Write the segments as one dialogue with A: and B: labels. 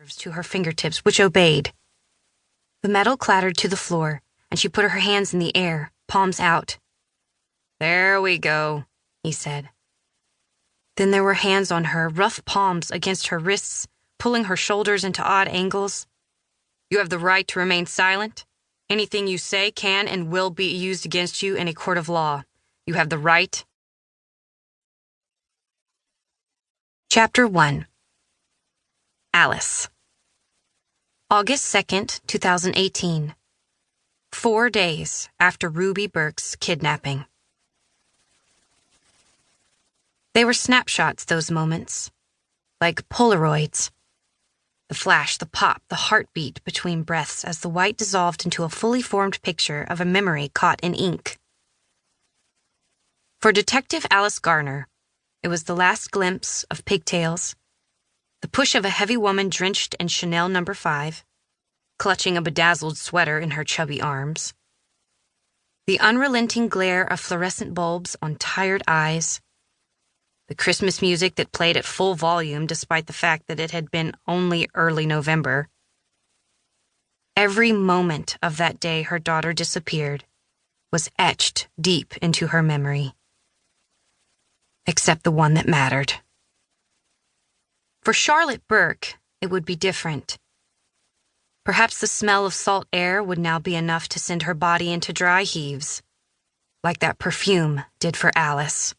A: to her fingertips, which obeyed. The metal clattered to the floor, and she put her hands in the air, palms out. "There we go," he said. Then there were hands on her, rough palms against her wrists, pulling her shoulders into odd angles. "You have the right to remain silent. Anything you say can and will be used against you in a court of law. You have the right." Chapter 1. Alice. August 2nd, 2018. 4 days after Ruby Burke's kidnapping. They were snapshots, those moments, like Polaroids. The flash, the pop, the heartbeat between breaths as the white dissolved into a fully formed picture of a memory caught in ink. For Detective Alice Garner, it was the last glimpse of pigtails, the push of a heavy woman drenched in Chanel No. 5, clutching a bedazzled sweater in her chubby arms, the unrelenting glare of fluorescent bulbs on tired eyes, the Christmas music that played at full volume despite the fact that it had been only early November. Every moment of that day her daughter disappeared was etched deep into her memory. Except the one that mattered. For Charlotte Burke, it would be different. Perhaps the smell of salt air would now be enough to send her body into dry heaves, like that perfume did for Alice.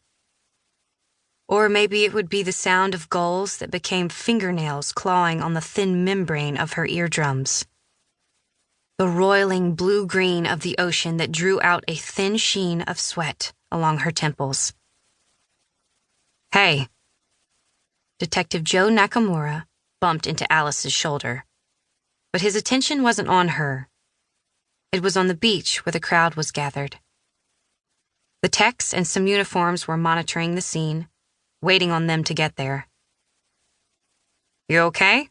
A: Or maybe it would be the sound of gulls that became fingernails clawing on the thin membrane of her eardrums. The roiling blue-green of the ocean that drew out a thin sheen of sweat along her temples. "Hey." Detective Joe Nakamura bumped into Alice's shoulder. But his attention wasn't on her. It was on the beach where the crowd was gathered. The techs and some uniforms were monitoring the scene, waiting on them to get there. "You okay?"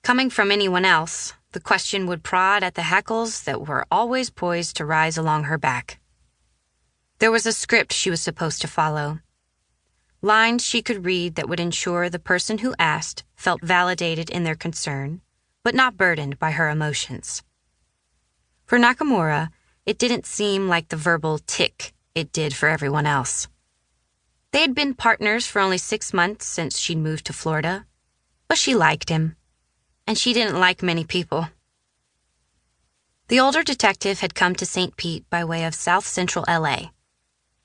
A: Coming from anyone else, the question would prod at the hackles that were always poised to rise along her back. There was a script she was supposed to follow. Lines she could read that would ensure the person who asked felt validated in their concern, but not burdened by her emotions. For Nakamura, it didn't seem like the verbal tick it did for everyone else. They had been partners for only 6 months since she'd moved to Florida, but she liked him, and she didn't like many people. The older detective had come to St. Pete by way of South Central LA,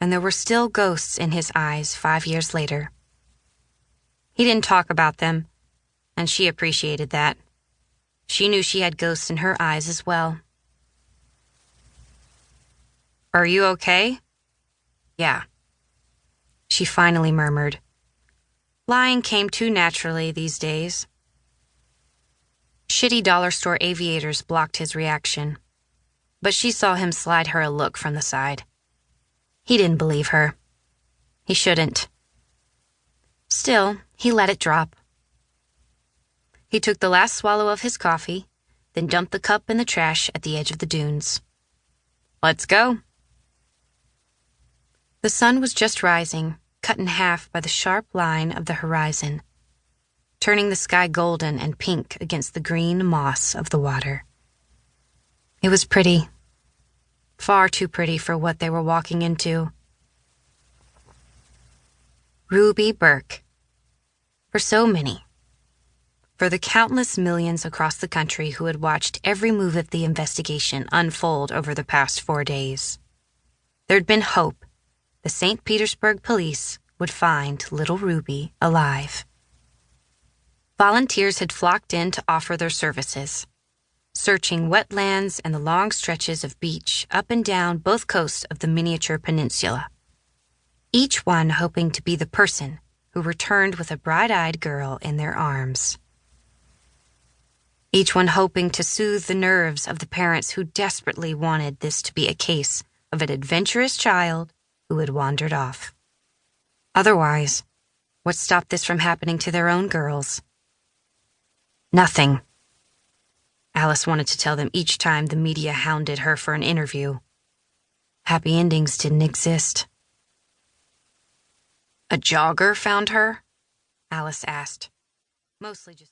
A: and there were still ghosts in his eyes 5 years later. He didn't talk about them, and she appreciated that. She knew she had ghosts in her eyes as well. "Are you okay?" "Yeah," she finally murmured. Lying came too naturally these days. Shitty dollar store aviators blocked his reaction, but she saw him slide her a look from the side. He didn't believe her. He shouldn't. Still, he let it drop. He took the last swallow of his coffee, then dumped the cup in the trash at the edge of the dunes. "Let's go." The sun was just rising, cut in half by the sharp line of the horizon, turning the sky golden and pink against the green moss of the water. It was pretty. Far too pretty for what they were walking into. Ruby Burke. For so many. For the countless millions across the country who had watched every move of the investigation unfold over the past 4 days. There'd been hope. The St. Petersburg police would find little Ruby alive. Volunteers had flocked in to offer their services, searching wetlands and the long stretches of beach up and down both coasts of the miniature peninsula, each one hoping to be the person who returned with a bright-eyed girl in their arms. Each one hoping to soothe the nerves of the parents who desperately wanted this to be a case of an adventurous child who had wandered off. Otherwise, what stopped this from happening to their own girls? Nothing. Alice wanted to tell them each time the media hounded her for an interview. Happy endings didn't exist. "A jogger found her?" Alice asked. Mostly just